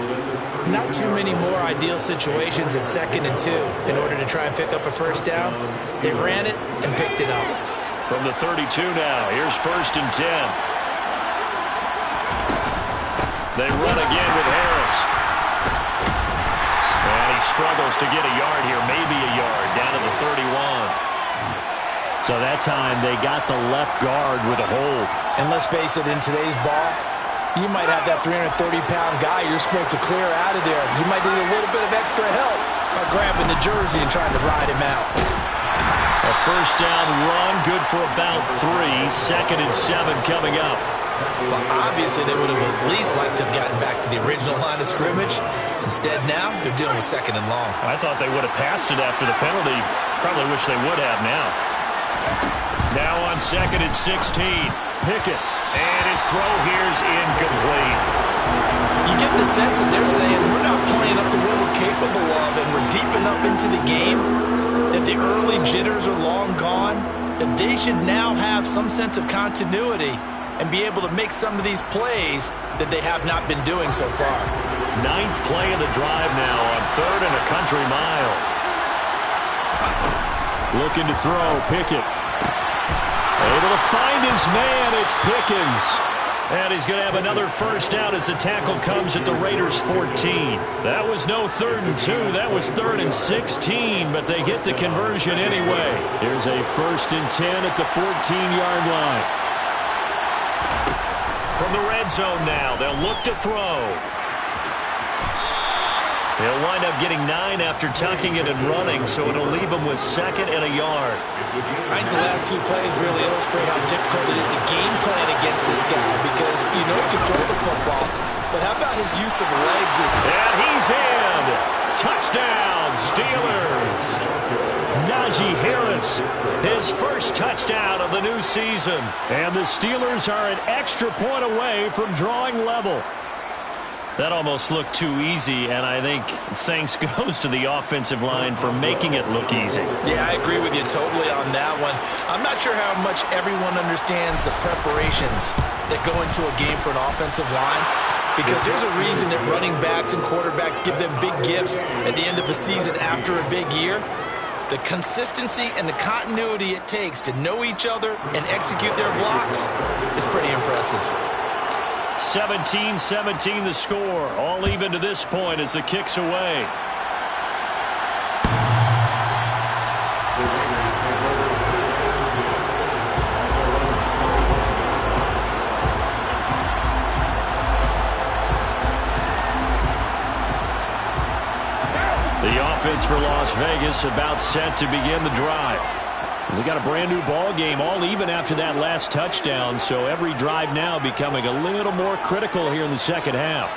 Not too many more ideal situations at 2nd and 2 in order to try and pick up a first down. They ran it and picked it up. From the 32 now, here's 1st and 10. They run again with Harris. And he struggles to get a yard here, maybe a yard, down to the 31. So that time they got the left guard with a hold. And let's face it, in today's ball, you might have that 330-pound guy you're supposed to clear out of there. You might need a little bit of extra help by grabbing the jersey and trying to ride him out. A first down run, good for about 3. 2nd and 7 coming up. Well, obviously they would have at least liked to have gotten back to the original line of scrimmage. Instead now, they're dealing with 2nd and long. I thought they would have passed it after the penalty. Probably wish they would have now. Now on 2nd and 16. Pickett. And his throw here's incomplete. You get the sense that they're saying we're not playing up to what we're capable of, and we're deep enough into the game that the early jitters are long gone, that they should now have some sense of continuity and be able to make some of these plays that they have not been doing so far. 9th play of the drive now on 3rd and a country mile. Looking to throw, Pickett. Able to find his man, it's Pickens. And he's going to have another first down as the tackle comes at the Raiders' 14. That was no 3rd and 2, that was 3rd and 16, but they get the conversion anyway. Here's a 1st and 10 at the 14-yard line. From the red zone now, they'll look to throw. He'll wind up getting 9 after tucking it and running, so it'll leave him with 2nd and a yard. I think the last 2 plays really illustrate how difficult it is to game plan against this guy because you know he can throw the football, but how about his use of legs? And he's in! Touchdown, Steelers! Najee Harris, his first touchdown of the new season. And the Steelers are an extra point away from drawing level. That almost looked too easy, and I think thanks goes to the offensive line for making it look easy. Yeah, I agree with you totally on that one. I'm not sure how much everyone understands the preparations that go into a game for an offensive line, because there's a reason that running backs and quarterbacks give them big gifts at the end of the season after a big year. The consistency and the continuity it takes to know each other and execute their blocks is pretty impressive. 17-17 the score. All even to this point as the kick's away. The offense for Las Vegas about set to begin the drive. We got a brand new ball game, all even after that last touchdown, so every drive now becoming a little more critical here in the second half.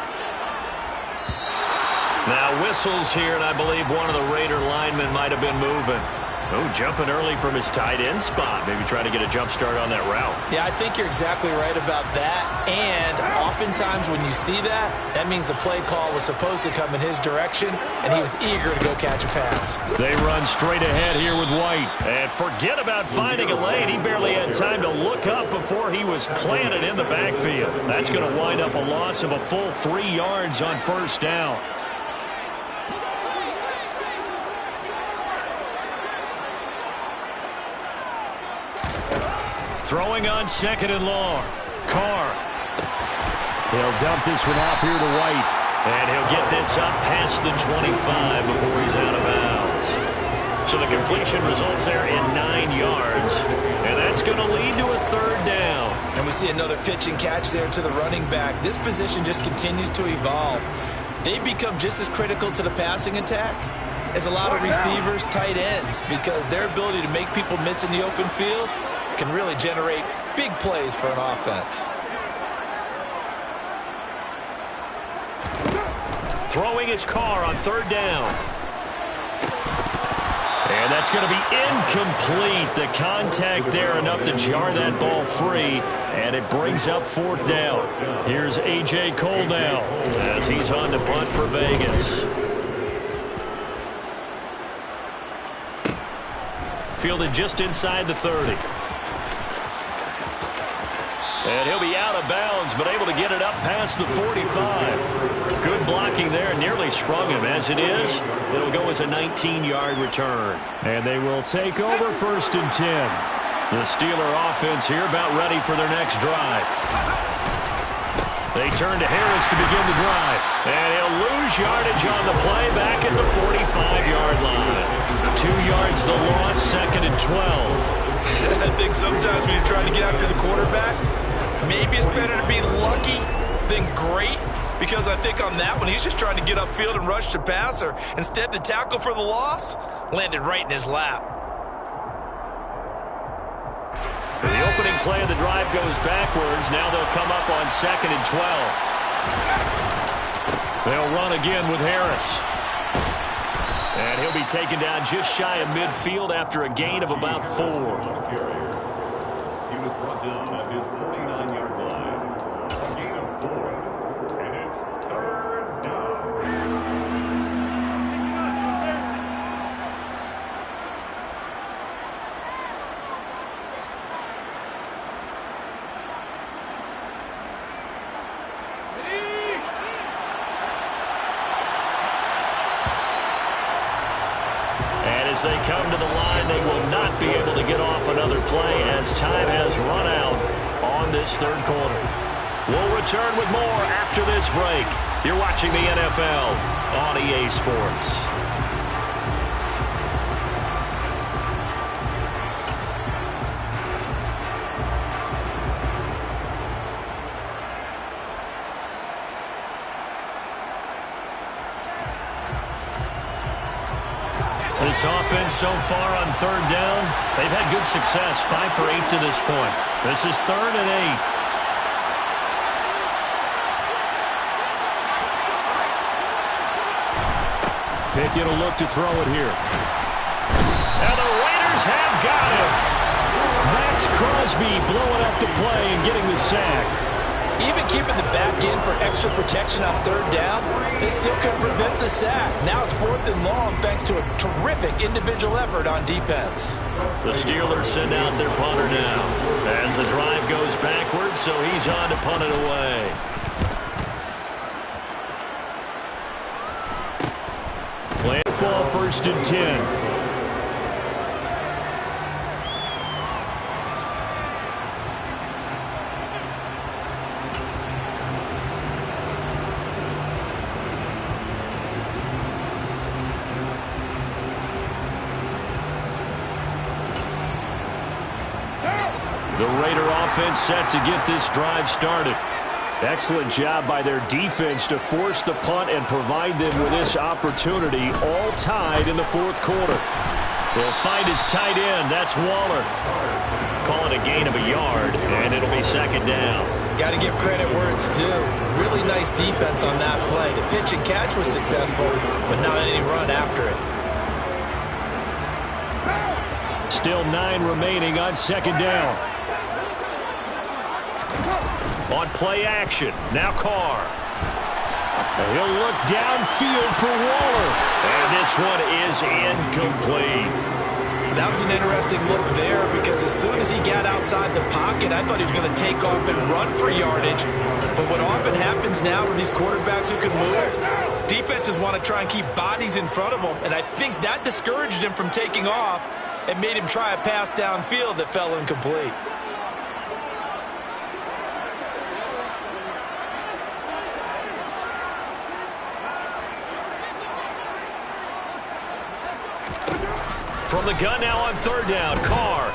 Now whistles here, and I believe one of the Raider linemen might have been moving. Oh, jumping early from his tight end spot. Maybe trying to get a jump start on that route. Yeah, I think you're exactly right about that. And oftentimes when you see that, that means the play call was supposed to come in his direction, and he was eager to go catch a pass. They run straight ahead here with White. And forget about finding a lane. He barely had time to look up before he was planted in the backfield. That's going to wind up a loss of a full 3 yards on first down. Throwing on 2nd and long. Carr. He'll dump this one off here to White. And he'll get this up past the 25 before he's out of bounds. So the completion results there in 9 yards. And that's going to lead to a 3rd down. And we see another pitch and catch there to the running back. This position just continues to evolve. They become just as critical to the passing attack as a lot of receivers, tight ends, because their ability to make people miss in the open field can really generate big plays for an offense. Throwing his Carr on 3rd down. And that's going to be incomplete. The contact there enough to jar that ball free. And it brings up 4th down. Here's A.J. Cole now as he's on to punt for Vegas. Fielded just inside the 30. And he'll be out of of bounds, but able to get it up past the 45. Good blocking there. Nearly sprung him. As it is, it'll go as a 19-yard return. And they will take over 1st and 10. The Steeler offense here about ready for their next drive. They turn to Harris to begin the drive. And he'll lose yardage on the play back at the 45-yard line. 2 yards the loss, 2nd and 12. I think sometimes when you're trying to get after the quarterback, maybe it's better to be lucky than great. Because I think on that one, he's just trying to get upfield and rush the passer. Instead, the tackle for the loss landed right in his lap. So the opening play of the drive goes backwards. Now they'll come up on 2nd and 12. They'll run again with Harris. And he'll be taken down just shy of midfield after a gain of about 4. He was brought down at his 49-yard line. A gain of 4. And it's 3rd down. As they come to the line, they will not be able to get off another play as time has run out on this 3rd quarter. We'll return with more after this break. You're watching the NFL on EA Sports. This offense so far on 3rd down, they've had good success, 5 for 8 to this point. This is 3rd and 8. Pickett will look to throw it here. And the Raiders have got him. Max Crosby blowing up the play and getting the sack. Even keeping the back in for extra protection on 3rd down, they still couldn't prevent the sack. Now it's 4th and long thanks to a terrific individual effort on defense. The Steelers send out their punter now as the drive goes backwards, so he's on to punt it away. Play ball 1st and 10. The Raider offense set to get this drive started. Excellent job by their defense to force the punt and provide them with this opportunity, all tied in the 4th quarter. They'll find his tight end. That's Waller. Call it a gain of a yard, and it'll be 2nd down. Got to give credit where it's due. Really nice defense on that play. The pitch and catch was successful, but not any run after it. Still 9 remaining on 2nd down. On play action, now Carr. He'll look downfield for Waller. And this one is incomplete. That was an interesting look there because as soon as he got outside the pocket, I thought he was going to take off and run for yardage. But what often happens now with these quarterbacks who can move, defenses want to try and keep bodies in front of them. And I think that discouraged him from taking off and made him try a pass downfield that fell incomplete. From the gun now on 3rd down, Carr.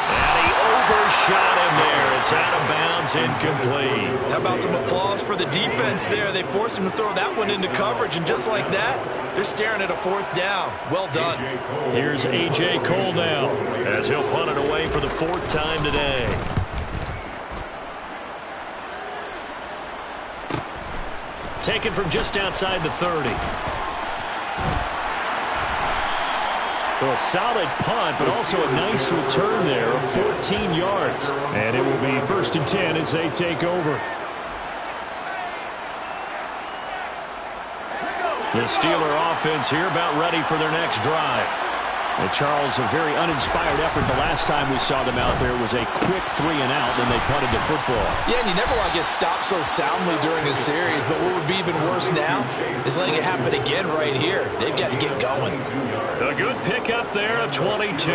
And he overshot him there. It's out of bounds, incomplete. How about some applause for the defense there? They forced him to throw that one into coverage, and just like that, they're staring at a 4th down. Well done. Here's A.J. Cole now as he'll punt it away for the 4th time today. Taken from just outside the 30. Well, a solid punt, but also a nice return there of 14 yards. And it will be 1st and 10 as they take over. The Steeler offense here about ready for their next drive. And Charles, a very uninspired effort. The last time we saw them out there was a quick 3-and-out, then they punted the football. Yeah, and you never want to get stopped so soundly during a series, but what would be even worse now is letting it happen again right here. They've got to get going. A good pickup there, a 22.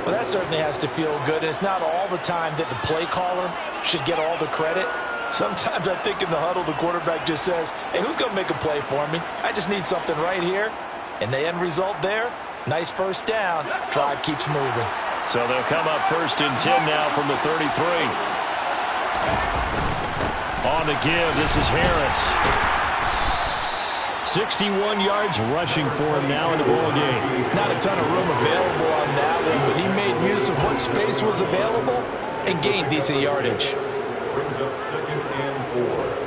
Well, that certainly has to feel good, and it's not all the time that the play caller should get all the credit. Sometimes I think in the huddle, the quarterback just says, hey, who's going to make a play for me? I just need something right here. And the end result there, nice first down. Drive keeps moving. So they'll come up 1st and 10 now from the 33. On the give, this is Harris. 61 yards rushing for him now in the ball game. Not a ton of room available on that one, but he made use of what space was available and gained decent yardage. Brings up 2nd and 4.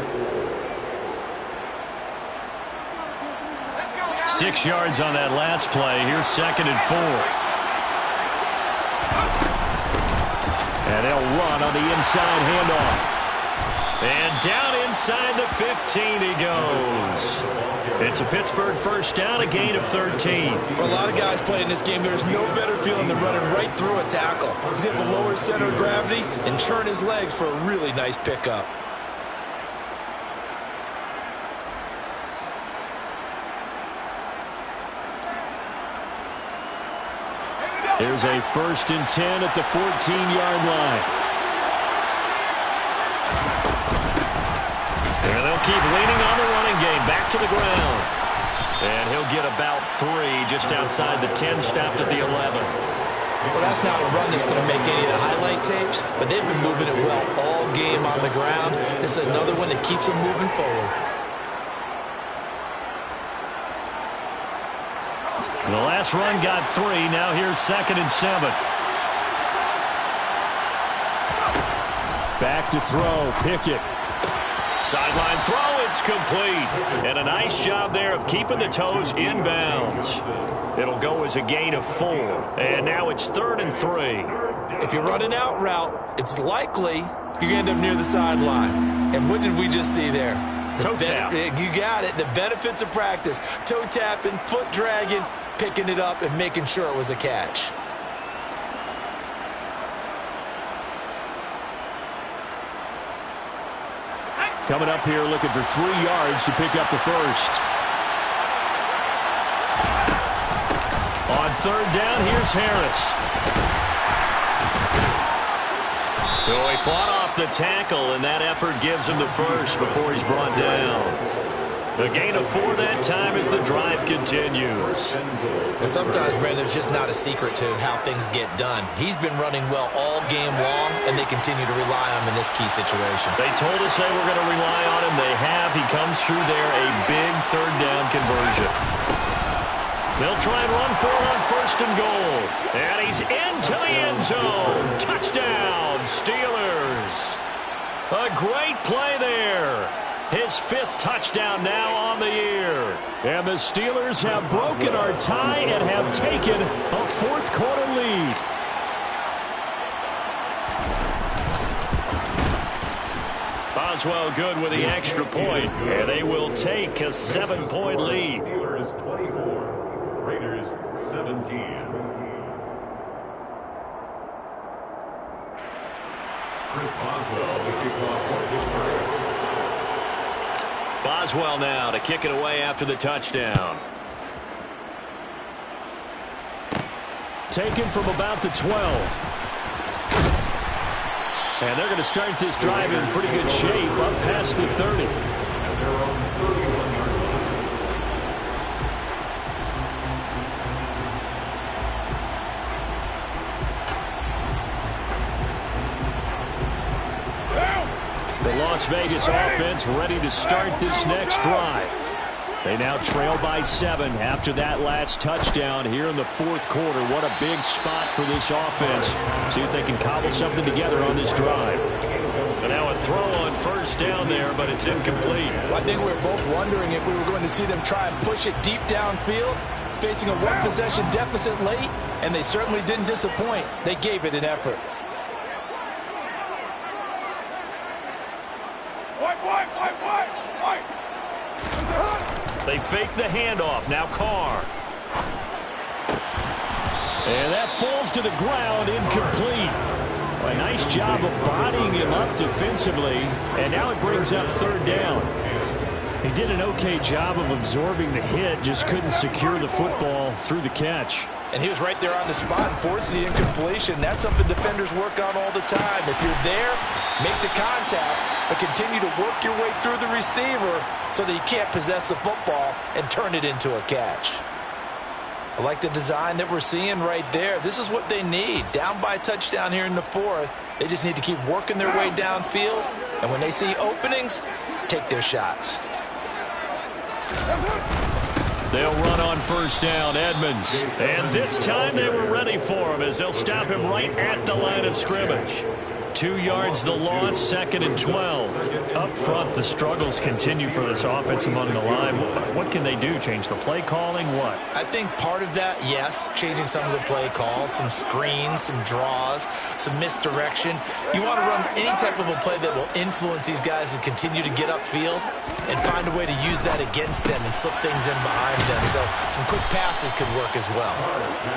6 yards on that last play. Here's 2nd and 4. And they'll run on the inside handoff. And down inside the 15 he goes. It's a Pittsburgh first down, a gain of 13. For a lot of guys playing this game, there's no better feeling than running right through a tackle. He's able to lower his center of gravity and turn his legs for a really nice pickup. There's a 1st and 10 at the 14-yard line. And they'll keep leaning on the running game. Back to the ground. And he'll get about 3 just outside the 10, stopped at the 11. Well, that's not a run that's going to make any of the highlight tapes, but they've been moving it well all game on the ground. This is another one that keeps them moving forward. The last run got 3. Now here's 2nd and 7. Back to throw. Pickett. Sideline throw. It's complete. And a nice job there of keeping the toes in bounds. It'll go as a gain of 4. And now it's 3rd and 3. If you're running out route, it's likely you're going to end up near the sideline. And what did we just see there? Toe tap. You got it. The benefits of practice. Toe tapping, foot dragging, picking it up, and making sure it was a catch. Coming up here looking for 3 yards to pick up the first. On 3rd down, here's Harris. So he fought off the tackle, and that effort gives him the first before he's brought down. The gain of 4 that time as the drive continues. Well, sometimes, Brandon, there's just not a secret to how things get done. He's been running well all game long, and they continue to rely on him in this key situation. They told us they were going to rely on him. They have. He comes through there, a big 3rd down conversion. They'll try and run for it on 1st and goal. And he's into the end zone. Touchdown, Steelers. A great play there. His 5th touchdown now on the year. And the Steelers have broken our tie and have taken a 4th quarter lead. Boswell good with the extra point. And they will take a 7-point lead. Steelers 24, Raiders 17. Chris Boswell, the kickoff for Pittsburgh. Boswell now to kick it away after the touchdown. Taken from about the 12. And they're going to start this drive in pretty good shape up past the 30. At their own 31-yard line. The Las Vegas offense ready to start this next drive. They now trail by 7 after that last touchdown here in the 4th quarter. What a big spot for this offense. See if they can cobble something together on this drive. And now a throw on 1st down there, but it's incomplete. Well, I think we were both wondering if we were going to see them try and push it deep downfield, facing a 1-possession deficit late, and they certainly didn't disappoint. They gave it an effort. They fake the handoff. Now Carr. And that falls to the ground, incomplete. A nice job of bodying him up defensively, and now it brings up third down. He did an okay job of absorbing the hit, just couldn't secure the football through the catch. And he was right there on the spot and forced the incompletion. That's something defenders work on all the time. If you're there, make the contact, but continue to work your way through the receiver so that you can't possess the football and turn it into a catch. I like the design that we're seeing right there. This is what they need. Down by a touchdown here in the fourth. They just need to keep working their way downfield. And when they see openings, take their shots. They'll run on first down, Edmonds. And this time they were ready for him as they'll stop him right at the line of scrimmage. 2 yards the loss, 2nd and 12. Up front, the struggles continue for this offense among the line. What can they do? Change the play calling? What? I think part of that, yes, changing some of the play calls, some screens, some draws, some misdirection. You want to run any type of a play that will influence these guys to continue to get upfield and find a way to use that against them and slip things in behind them. So some quick passes could work as well.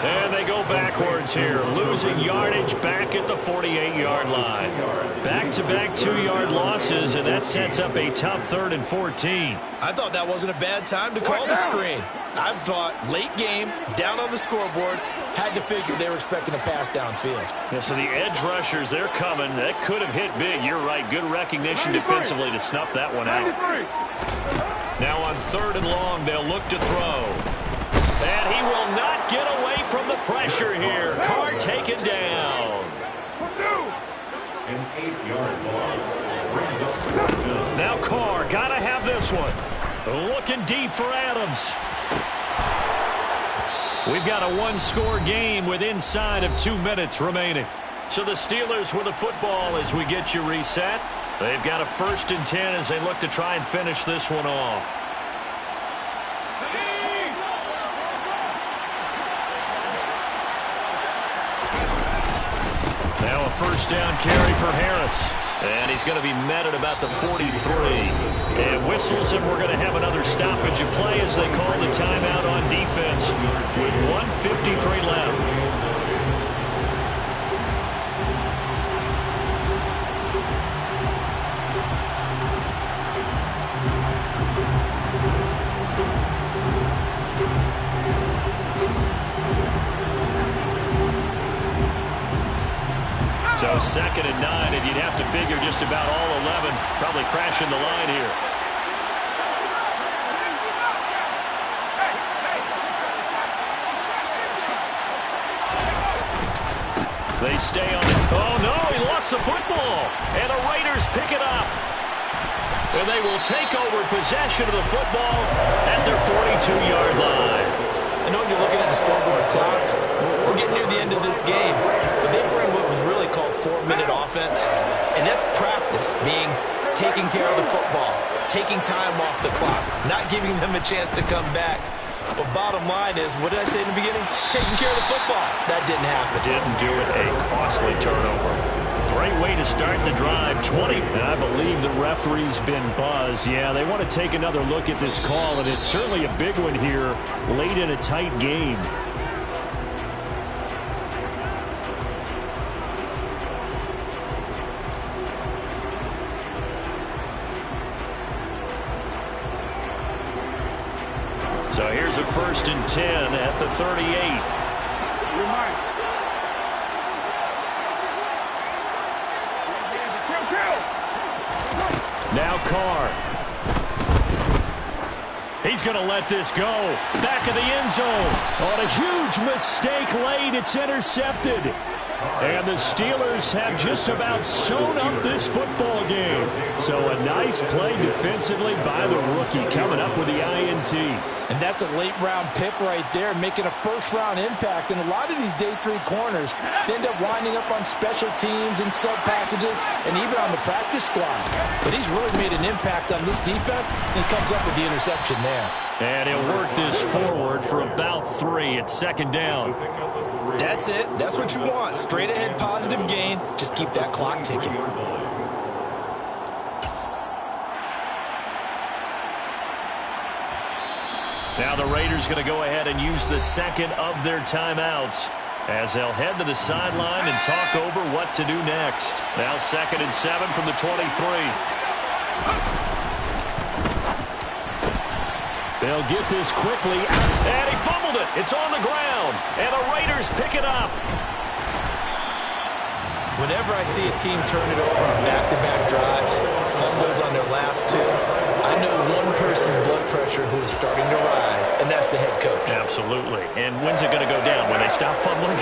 And they go backwards here, losing yardage back at the 48-yard line. Back-to-back 2-yard losses, and that sets up a tough 3rd and 14. I thought that wasn't a bad time to call the screen. I thought late game, down on the scoreboard, had to figure they were expecting a pass downfield. Yeah, so the edge rushers, they're coming. That could have hit big. You're right. Good recognition defensively to snuff that one out. Now on 3rd and long, they'll look to throw. And he will not get away from the pressure here. Carr taken down. An 8-yard loss brings up third down. Now Carr, got to have this one. Looking deep for Adams. We've got a one-score game with inside of 2 minutes remaining. So the Steelers with the football as we get you reset. They've got a 1st and 10 as they look to try and finish this one off. Now a 1st down carry for Harris. And he's going to be met at about the 43. And whistles, and we're going to have another stoppage of play as they call the timeout on defense with 1:53 left. So 2nd and 9, and you'd have to figure just about all 11 probably crashing the line here. They stay on it. Oh, no, he lost the football. And the Raiders pick it up. And they will take over possession of the football at their 42-yard line. I know when you're looking at the scoreboard clock, we're getting near the end of this game, but they bring what was really called 4-minute offense, and that's practice, being taking care of the football, taking time off the clock, not giving them a chance to come back. But bottom line is, what did I say in the beginning? Taking care of the football. That didn't happen. Didn't do it. A costly turnover. Great way to start the drive. 20. And I believe the referee's been buzzed. Yeah, they want to take another look at this call, and it's certainly a big one here late in a tight game. So here's a 1st and 10 at the 38. Now Carr. He's going to let this go. Back of the end zone. On a huge mistake late, it's intercepted. And the Steelers have just about sewn up this football game. So a nice play defensively by the rookie coming up with the INT. And that's a late-round pick right there, making a first-round impact. And a lot of these day 3 corners, they end up winding up on special teams and sub-packages and even on the practice squad. But he's really made an impact on this defense, and he comes up with the interception there. And he'll work this forward for about 3 at 2nd down. That's it. That's what you want. Straight ahead positive gain. Just keep that clock ticking. Now the Raiders going to go ahead and use the 2nd of their timeouts. as they'll head to the sideline and talk over what to do next. Now 2nd and 7 from the 23. They'll get this quickly, and he fumbled it. It's on the ground, and the Raiders pick it up. Whenever I see a team turn it over on back-to-back drives, fumbles on their last two, I know one person's blood pressure who is starting to rise, and that's the head coach. Absolutely. And when's it going to go down? When they stop fumbling?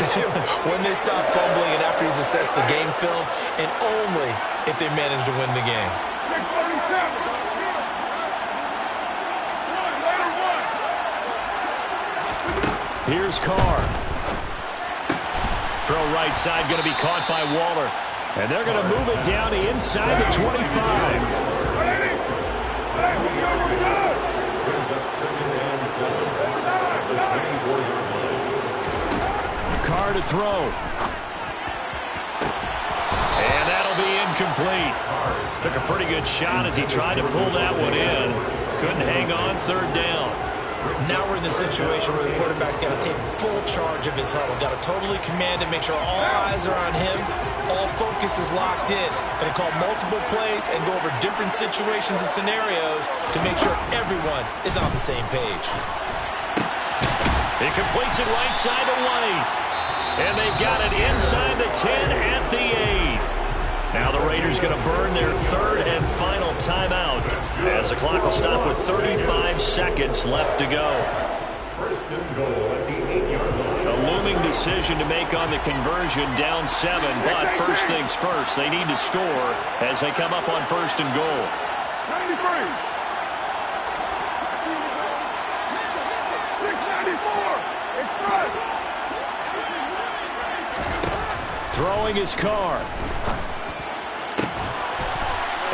When they stop fumbling and after he's assessed the game film, and only if they manage to win the game. 6:37. Here's Carr. Throw right side going to be caught by Waller. And they're going to move it down to inside the 25. Carr to throw. And that'll be incomplete. Took a pretty good shot as he tried to pull that one in. Couldn't hang on, 3rd down. Now we're in the situation where the quarterback's got to take full charge of his huddle. Got to totally command it, make sure all eyes are on him. All focus is locked in. Going to call multiple plays and go over different situations and scenarios to make sure everyone is on the same page. He completes it right side to White. And they've got it inside the 10 at the 8. Now the Raiders going to burn their 3rd and final timeout as the clock will stop with 35 seconds left to go. 1st and goal at the 8-yard line. A looming decision to make on the conversion, down 7, but first things first, they need to score as they come up on 1st and goal. 93. 694. Express. Throwing his Carr.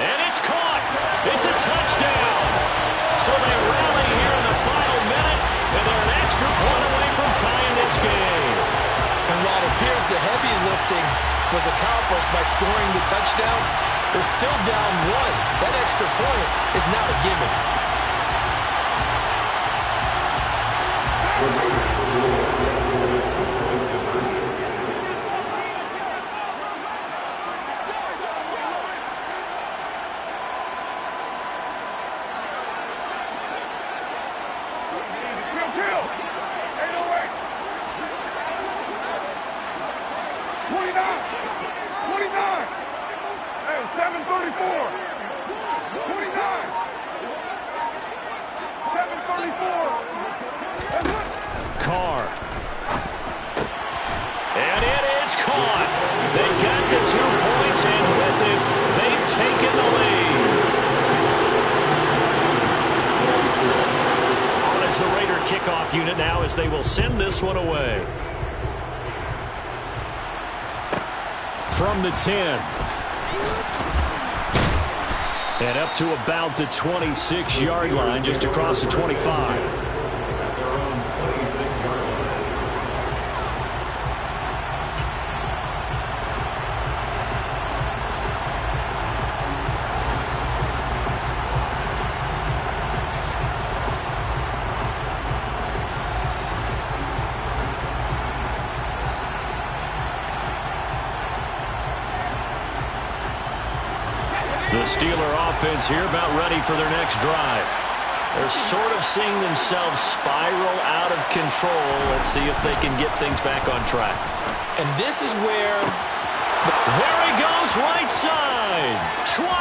And it's caught. It's a touchdown. So they rally here in the final minute, and they're an extra point away from tying this game. And while it appears the heavy lifting was accomplished by scoring the touchdown, they're still down 1. That extra point is not a gimme. Carr. And it is caught. They got the 2 points, and with it, they've taken the lead. On is the Raider kickoff unit now as they will send this one away. From the 10. And up to about the 26-yard line, just across the 25. The Steeler offense here about ready for their next drive. They're sort of seeing themselves spiral out of control. Let's see if they can get things back on track. And this is where... There he goes, right side. 20.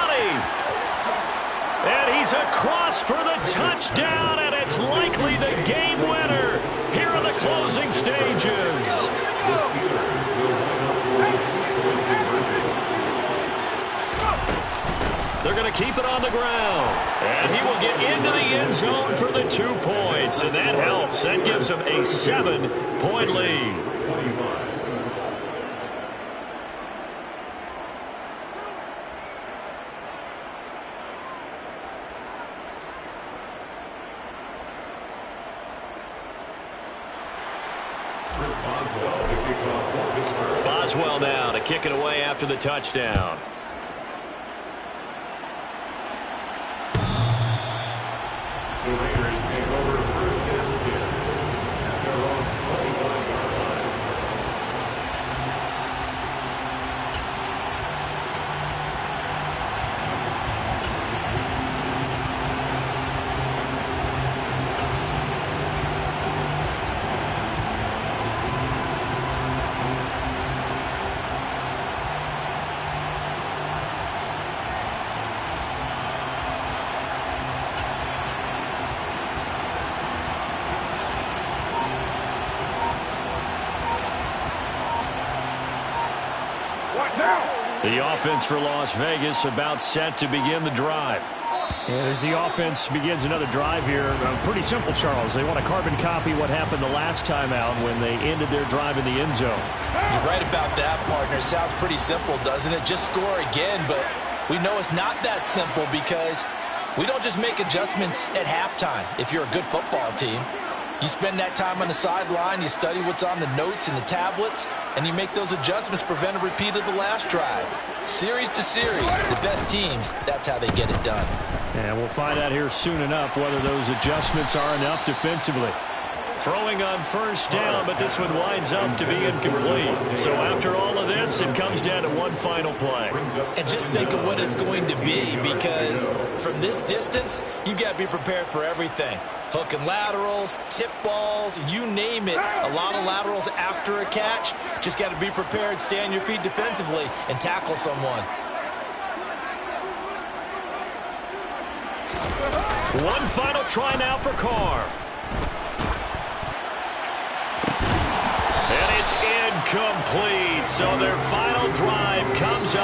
And he's across for the touchdown, and it's likely the game winner here in the closing stages. The Steelers will line up for a 2-point conversion. They're going to keep it on the ground. And he will get into the end zone for the 2 points. And that helps. That gives them a 7-point lead. 25. Chris Boswell to kick off for Pittsburgh. Boswell now to kick it away after the touchdown. The Raiders take over 1st and 10 at their own 25-yard line. The offense for Las Vegas about set to begin the drive. And as the offense begins another drive here, pretty simple, Charles. They want to carbon copy what happened the last time out when they ended their drive in the end zone. You're right about that, partner. Sounds pretty simple, doesn't it? Just score again, but we know it's not that simple because we don't just make adjustments at halftime if you're a good football team. You spend that time on the sideline, you study what's on the notes and the tablets, and you make those adjustments, prevent a repeat of the last drive. Series to series, the best teams, that's how they get it done. And we'll find out here soon enough whether those adjustments are enough defensively. Throwing on first down, but this one winds up to be incomplete. So after all of this, it comes down to one final play. And just think of what it's going to be, because from this distance, you've got to be prepared for everything. Hook and laterals, tip balls, you name it. A lot of laterals after a catch. Just got to be prepared, stay on your feet defensively, and tackle someone. One final try now for Carr. And it's incomplete. So their final drive comes up.